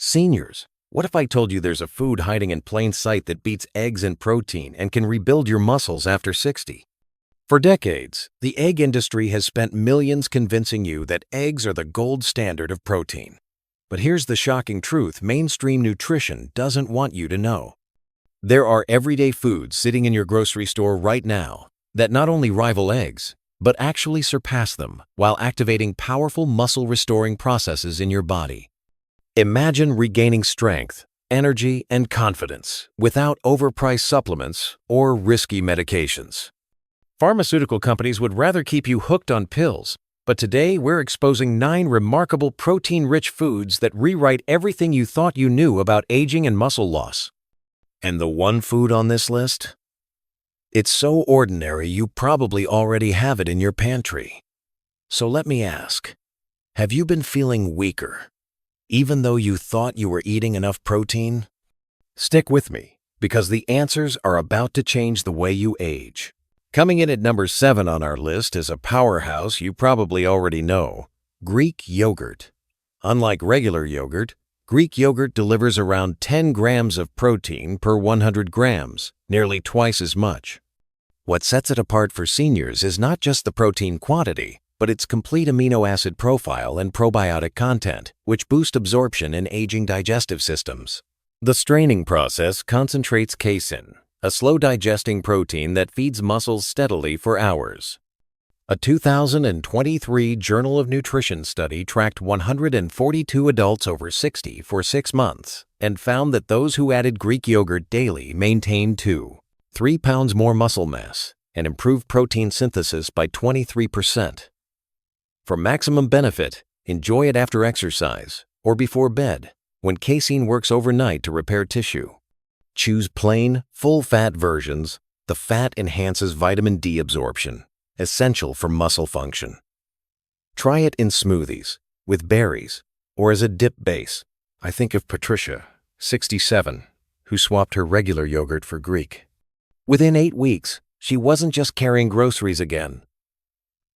Seniors, what if I told you there's a food hiding in plain sight that beats eggs in protein and can rebuild your muscles after 60? For decades, the egg industry has spent millions convincing you that eggs are the gold standard of protein. But here's the shocking truth mainstream nutrition doesn't want you to know. There are everyday foods sitting in your grocery store right now that not only rival eggs, but actually surpass them while activating powerful muscle-restoring processes in your body. Imagine regaining strength, energy, and confidence without overpriced supplements or risky medications. Pharmaceutical companies would rather keep you hooked on pills, but today we're exposing 9 remarkable protein-rich foods that rewrite everything you thought you knew about aging and muscle loss. And the one food on this list? It's so ordinary you probably already have it in your pantry. So let me ask, have you been feeling weaker, even though you thought you were eating enough protein? Stick with me, because the answers are about to change the way you age. Coming in at number 7 on our list is a powerhouse you probably already know, Greek yogurt. Unlike regular yogurt, Greek yogurt delivers around 10 grams of protein per 100 grams, nearly twice as much. What sets it apart for seniors is not just the protein quantity, but its complete amino acid profile and probiotic content, which boost absorption in aging digestive systems. The straining process concentrates casein, a slow-digesting protein that feeds muscles steadily for hours. A 2023 Journal of Nutrition study tracked 142 adults over 60 for 6 months and found that those who added Greek yogurt daily maintained 2-3 pounds more muscle mass and improved protein synthesis by 23%. For maximum benefit, enjoy it after exercise or before bed, when casein works overnight to repair tissue. Choose plain, full-fat versions. The fat enhances vitamin D absorption, essential for muscle function. Try it in smoothies, with berries, or as a dip base. I think of Patricia, 67, who swapped her regular yogurt for Greek. Within 8 weeks, she wasn't just carrying groceries again.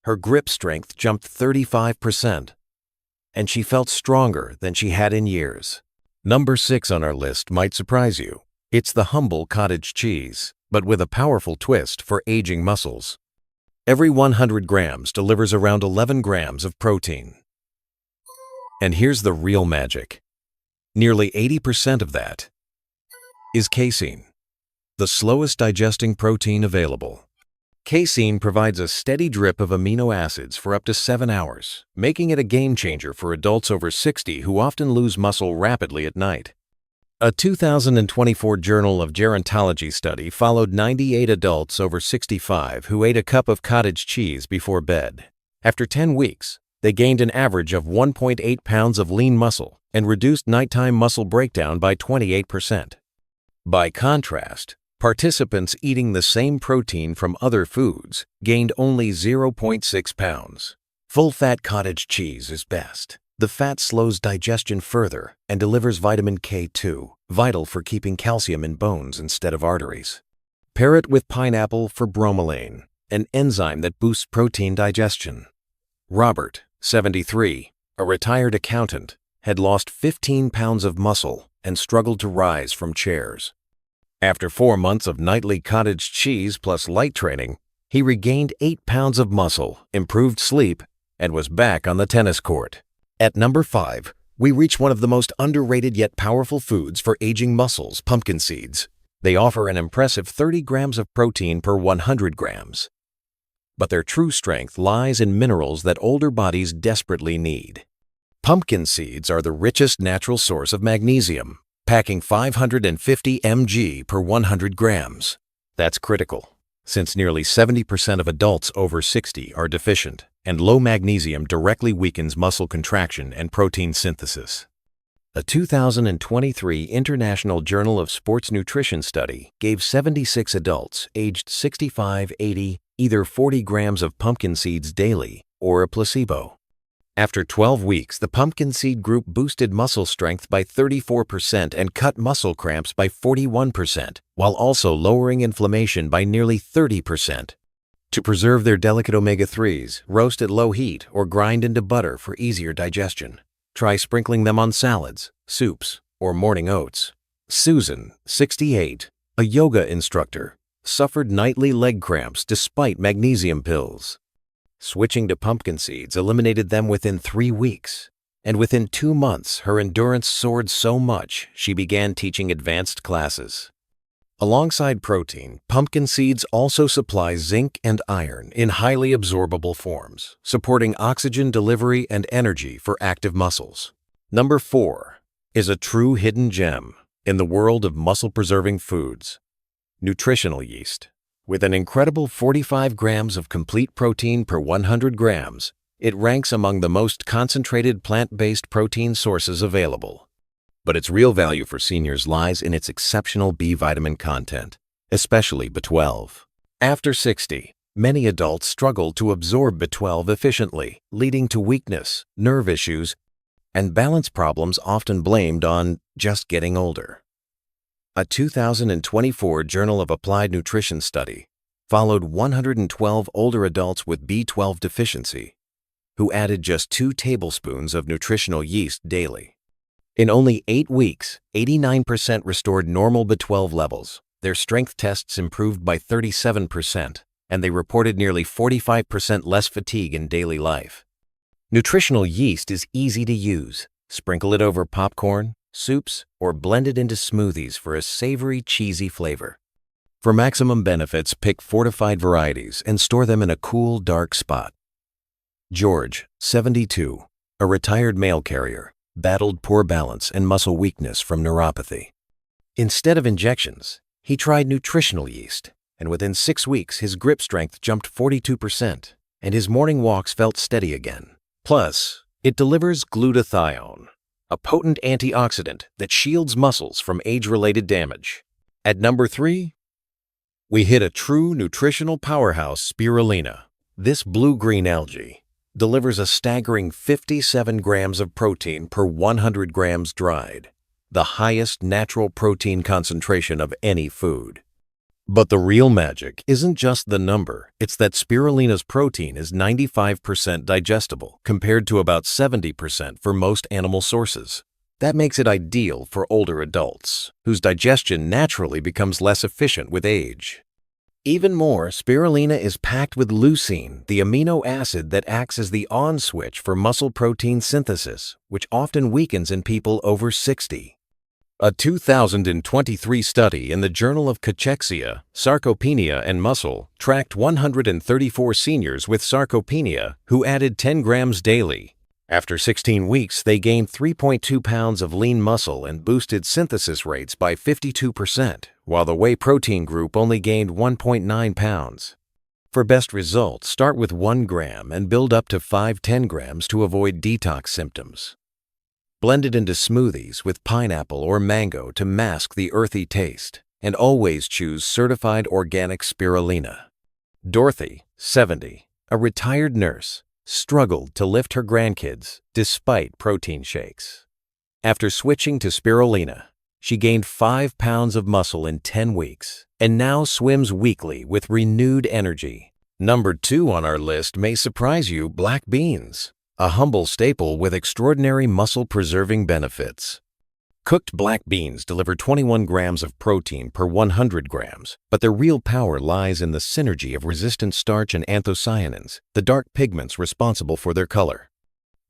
Her grip strength jumped 35%, and she felt stronger than she had in years. Number 6 on our list might surprise you. It's the humble cottage cheese, but with a powerful twist for aging muscles. Every 100 grams delivers around 11 grams of protein. And here's the real magic. Nearly 80% of that is casein, the slowest digesting protein available. Casein provides a steady drip of amino acids for up to 7 hours, making it a game changer for adults over 60 who often lose muscle rapidly at night. A 2024 Journal of Gerontology study followed 98 adults over 65 who ate a cup of cottage cheese before bed. After 10 weeks, they gained an average of 1.8 pounds of lean muscle and reduced nighttime muscle breakdown by 28%. By contrast, participants eating the same protein from other foods gained only 0.6 pounds. Full-fat cottage cheese is best. The fat slows digestion further and delivers vitamin K2, vital for keeping calcium in bones instead of arteries. Pair it with pineapple for bromelain, an enzyme that boosts protein digestion. Robert, 73, a retired accountant, had lost 15 pounds of muscle and struggled to rise from chairs. After 4 months of nightly cottage cheese plus light training, he regained 8 pounds of muscle, improved sleep, and was back on the tennis court. At number 5, we reach one of the most underrated yet powerful foods for aging muscles, pumpkin seeds. They offer an impressive 30 grams of protein per 100 grams. But their true strength lies in minerals that older bodies desperately need. Pumpkin seeds are the richest natural source of magnesium, packing 550 mg per 100 grams. That's critical, since nearly 70% of adults over 60 are deficient, and low magnesium directly weakens muscle contraction and protein synthesis. A 2023 International Journal of Sports Nutrition study gave 76 adults aged 65-80 either 40 grams of pumpkin seeds daily or a placebo. After 12 weeks, the pumpkin seed group boosted muscle strength by 34% and cut muscle cramps by 41%, while also lowering inflammation by nearly 30%. To preserve their delicate omega-3s, roast at low heat or grind into butter for easier digestion. Try sprinkling them on salads, soups, or morning oats. Susan, 68, a yoga instructor, suffered nightly leg cramps despite magnesium pills. Switching to pumpkin seeds eliminated them within 3 weeks, and within 2 months her endurance soared so much she began teaching advanced classes. Alongside protein, pumpkin seeds also supply zinc and iron in highly absorbable forms, supporting oxygen delivery and energy for active muscles. Number 4 is a true hidden gem in the world of muscle-preserving foods: nutritional yeast. With an incredible 45 grams of complete protein per 100 grams, it ranks among the most concentrated plant-based protein sources available. But its real value for seniors lies in its exceptional B vitamin content, especially B12. After 60, many adults struggle to absorb B12 efficiently, leading to weakness, nerve issues, and balance problems often blamed on just getting older. A 2024 Journal of Applied Nutrition study followed 112 older adults with B12 deficiency who added just 2 tablespoons of nutritional yeast daily. In only 8 weeks, 89% restored normal B12 levels. Their strength tests improved by 37%, and they reported nearly 45% less fatigue in daily life. Nutritional yeast is easy to use. Sprinkle it over popcorn, soups, or blend it into smoothies for a savory, cheesy flavor. For maximum benefits, pick fortified varieties and store them in a cool, dark spot. George, 72, a retired mail carrier, battled poor balance and muscle weakness from neuropathy. Instead of injections, he tried nutritional yeast, and within 6 weeks his grip strength jumped 42%, and his morning walks felt steady again. Plus, it delivers glutathione, a potent antioxidant that shields muscles from age-related damage. At number 3, we hit a true nutritional powerhouse: spirulina. This blue-green algae delivers a staggering 57 grams of protein per 100 grams dried, the highest natural protein concentration of any food. But the real magic isn't just the number, it's that spirulina's protein is 95% digestible compared to about 70% for most animal sources. That makes it ideal for older adults, whose digestion naturally becomes less efficient with age. Even more, spirulina is packed with leucine, the amino acid that acts as the on switch for muscle protein synthesis, which often weakens in people over 60. A 2023 study in the Journal of Cachexia, Sarcopenia and Muscle tracked 134 seniors with sarcopenia who added 10 grams daily. After 16 weeks, they gained 3.2 pounds of lean muscle and boosted synthesis rates by 52%, while the whey protein group only gained 1.9 pounds. For best results, start with 1 gram and build up to 5-10 grams to avoid detox symptoms. Blend it into smoothies with pineapple or mango to mask the earthy taste, and always choose certified organic spirulina. Dorothy, 70, a retired nurse, struggled to lift her grandkids despite protein shakes. After switching to spirulina, she gained 5 pounds of muscle in 10 weeks and now swims weekly with renewed energy. Number 2 on our list may surprise you: black beans, a humble staple with extraordinary muscle-preserving benefits. Cooked black beans deliver 21 grams of protein per 100 grams, but their real power lies in the synergy of resistant starch and anthocyanins, the dark pigments responsible for their color.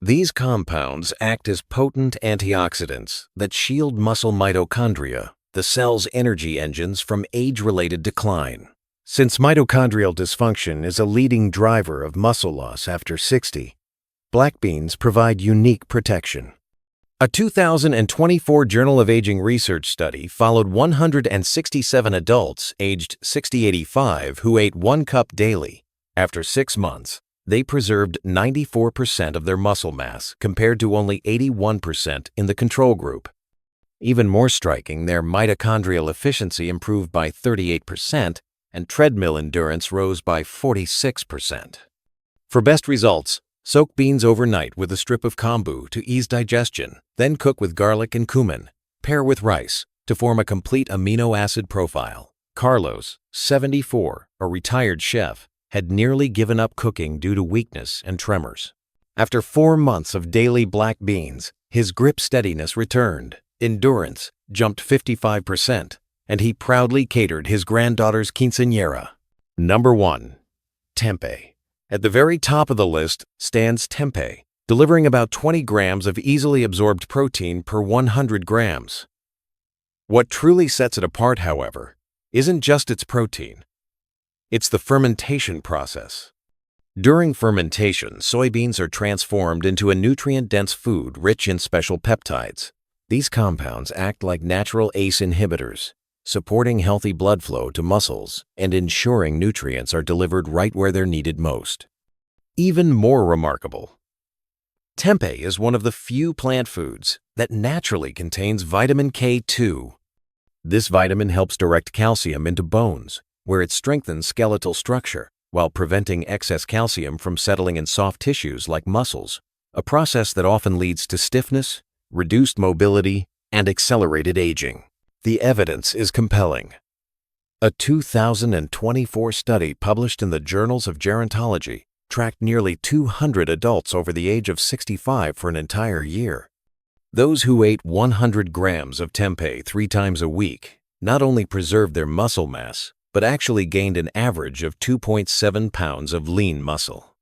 These compounds act as potent antioxidants that shield muscle mitochondria, the cell's energy engines, from age-related decline. Since mitochondrial dysfunction is a leading driver of muscle loss after 60, black beans provide unique protection. A 2024 Journal of Aging research study followed 167 adults aged 60-85 who ate 1 cup daily. After 6 months, they preserved 94% of their muscle mass compared to only 81% in the control group. Even more striking, their mitochondrial efficiency improved by 38% and treadmill endurance rose by 46%. For best results, soak beans overnight with a strip of kombu to ease digestion, then cook with garlic and cumin. Pair with rice to form a complete amino acid profile. Carlos, 74, a retired chef, had nearly given up cooking due to weakness and tremors. After 4 months of daily black beans, his grip steadiness returned, endurance jumped 55%, and he proudly catered his granddaughter's quinceañera. Number 1. Tempeh. At the very top of the list stands tempeh, delivering about 20 grams of easily absorbed protein per 100 grams. What truly sets it apart, however, isn't just its protein. It's the fermentation process. During fermentation, soybeans are transformed into a nutrient-dense food rich in special peptides. These compounds act like natural ACE inhibitors, supporting healthy blood flow to muscles and ensuring nutrients are delivered right where they're needed most. Even more remarkable, tempeh is one of the few plant foods that naturally contains vitamin K2. This vitamin helps direct calcium into bones, where it strengthens skeletal structure while preventing excess calcium from settling in soft tissues like muscles, a process that often leads to stiffness, reduced mobility, and accelerated aging. The evidence is compelling. A 2024 study published in the Journals of Gerontology tracked nearly 200 adults over the age of 65 for an entire year. Those who ate 100 grams of tempeh 3 times a week not only preserved their muscle mass, but actually gained an average of 2.7 pounds of lean muscle.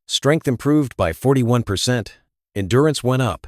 Strength improved by 41%, endurance went up,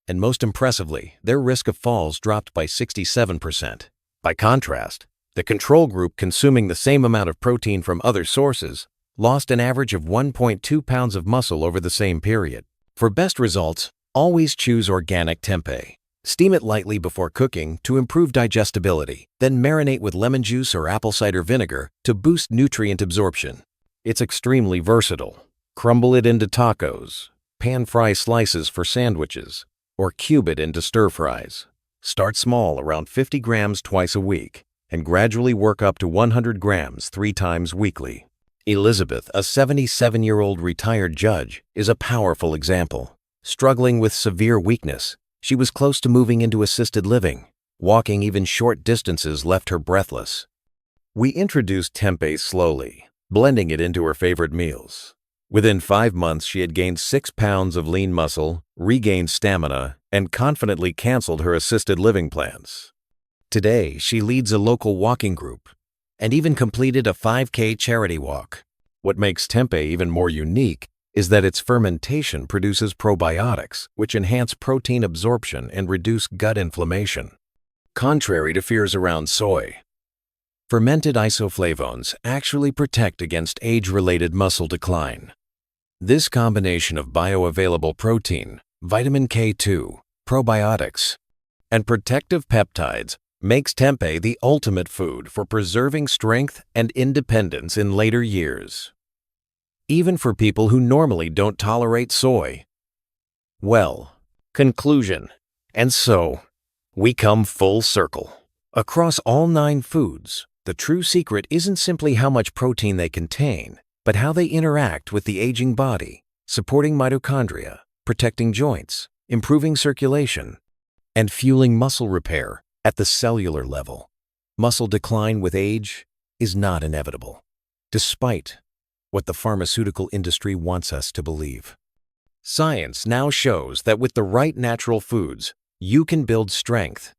and most impressively, their risk of falls dropped by 67%. By contrast, the control group consuming the same amount of protein from other sources lost an average of 1.2 pounds of muscle over the same period. For best results, always choose organic tempeh. Steam it lightly before cooking to improve digestibility, then marinate with lemon juice or apple cider vinegar to boost nutrient absorption. It's extremely versatile. Crumble it into tacos, pan-fry slices for sandwiches, or cube it into stir-fries. Start small, around 50 grams twice a week, and gradually work up to 100 grams 3 times weekly. Elizabeth, a 77-year-old retired judge, is a powerful example. Struggling with severe weakness, she was close to moving into assisted living. Walking even short distances left her breathless. We introduced tempeh slowly, blending it into her favorite meals. Within 5 months, she had gained 6 pounds of lean muscle, regained stamina, and confidently canceled her assisted living plans. Today, she leads a local walking group and even completed a 5K charity walk. What makes tempeh even more unique is that its fermentation produces probiotics, which enhance protein absorption and reduce gut inflammation. Contrary to fears around soy, fermented isoflavones actually protect against age-related muscle decline. This combination of bioavailable protein, vitamin K2, probiotics, and protective peptides makes tempeh the ultimate food for preserving strength and independence in later years, even for people who normally don't tolerate soy. Well, conclusion. And so, we come full circle. Across all 9 foods, the true secret isn't simply how much protein they contain, but how they interact with the aging body, supporting mitochondria, protecting joints, improving circulation, and fueling muscle repair at the cellular level. Muscle decline with age is not inevitable, despite what the pharmaceutical industry wants us to believe. Science now shows that with the right natural foods, you can build strength,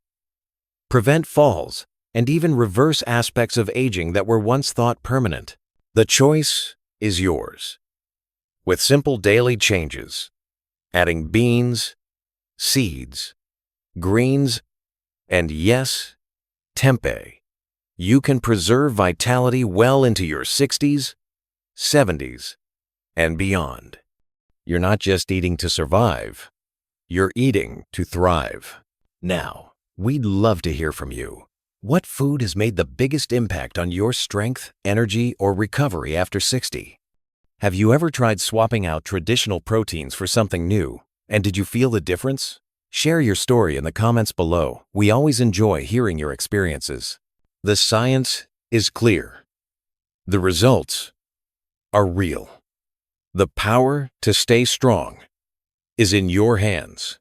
prevent falls, and even reverse aspects of aging that were once thought permanent. The choice is yours. With simple daily changes, adding beans, seeds, greens, and yes, tempeh, you can preserve vitality well into your 60s, 70s, and beyond. You're not just eating to survive, you're eating to thrive. Now, we'd love to hear from you. What food has made the biggest impact on your strength, energy, or recovery after 60? Have you ever tried swapping out traditional proteins for something new? And did you feel the difference? Share your story in the comments below. We always enjoy hearing your experiences. The science is clear. The results are real. The power to stay strong is in your hands.